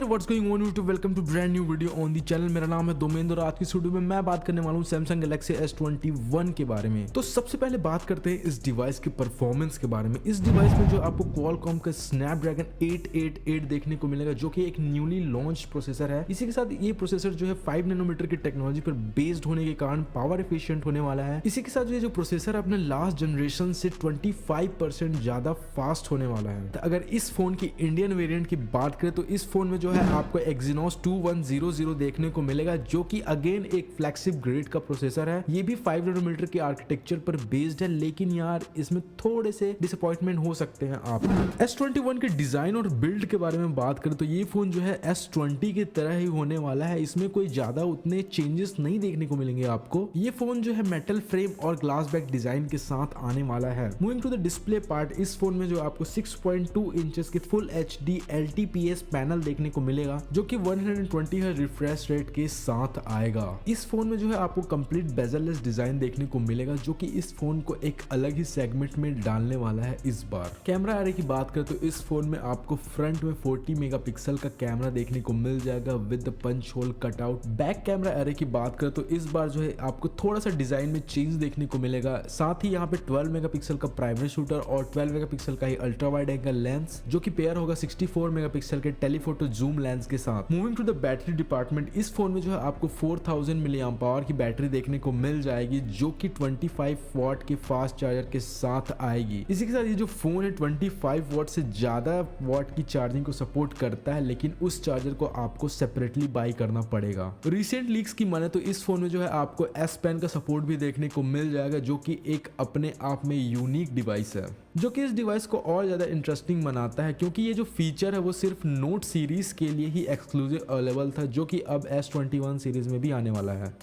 What's going on YouTube, welcome to brand new video on the channel. मेरा नाम है दोमेंद्र और आज की वीडियो में मैं बात करने वाला हूँ सैमसंग गैलेक्सी S21 के बारे में। तो सबसे पहले बात करते हैं इस डिवाइस के परफॉर्मेंस के बारे में। इस डिवाइस में जो आपको क्वालकॉम का स्नैपड्रैगन 888 देखने को मिलेगा, जो कि एक न्यूली लॉन्च प्रोसेसर है। इसी के साथ ये प्रोसेसर जो है 5 नैनोमीटर की टेक्नोलॉजी पर बेस्ड होने के कारण पावर एफिशिएंट होने वाला है। इसी के साथ ये जो प्रोसेसर अपने लास्ट जनरेशन से 25% ज्यादा फास्ट होने वाला है। तो अगर इस फोन की इंडियन वेरिएंट की बात करें तो इस फोन में जो है आपको Exynos 2100 देखने को मिलेगा, जो कि अगेन एक फ्लैगशिप ग्रेड का प्रोसेसर है। ये भी 5 नैनोमीटर के आर्किटेक्चर पर बेस्ड है, लेकिन यार इसमें थोड़े से डिसअपॉइंटमेंट हो सकते हैं आप। S21 के डिजाइन और बिल्ड के बारे में बात करें तो ये फोन जो है S20 की तरह ही होने वाला है। इसमें कोई ज्यादा उतने चेंजेस नहीं देखने को मिलेंगे आपको। ये फोन जो है मेटल फ्रेम और ग्लास बैक डिजाइन के साथ आने वाला है। Moving to the display part, इस फोन में जो आपको 6.2 इंचेस के फुल HD LTPS पैनल देखने को मिलेगा, जो कि 120 हर्ट्ज रिफ्रेश रेट के साथ आएगा। इस फोन में जो है आपको कंप्लीट बेजललेस डिजाइन देखने को मिलेगा, जो कि इस फोन को एक अलग ही सेगमेंट में डालने वाला है इस बार। कैमरा एरे की बात करें तो इस फोन में आपको फ्रंट में 40 मेगापिक्सल का कैमरा देखने को मिल जाएगा with the punch hole cutout. Back camera array की बात करें तो इस बार जो है आपको थोड़ा सा डिजाइन में चेंज देखने को मिलेगा। साथ ही यहाँ पे 12 मेगापिक्सल का प्राइमरी शूटर और 12 मेगापिक्सल का ही अल्ट्रा वाइड एंगल लेंस, जो कि पेयर होगा 64 मेगापिक्सल के टेलीफोटो जूम लेंस के साथ। Moving to the battery department, इस फोन में जो है आपको 4000 मिली एम्प आवर की बैटरी देखने को मिल जाएगी, जो कि 25 वॉट के फास्ट चार्जर के साथ आएगी। इसी के साथ ये जो फोन है 25 वॉट से ज्यादा वॉट की चार्जिंग को सपोर्ट करता है, लेकिन उस चार्जर को आपको सेपरेटली बाई करना पड़ेगा। रिसेंट लीक्स की माने तो इस फोन में जो है आपको S पेन का सपोर्ट भी देखने को मिल जाएगा, जो कि एक अपने आप में यूनिक डिवाइस है, जो कि इस डिवाइस को और ज्यादा इंटरेस्टिंग बनाता है, क्योंकि ये जो फीचर है वो सिर्फ नोट सीरीज के लिए ही एक्सक्लूसिव अवेलेबल था, जो कि अब S21 सीरीज में भी आने वाला है।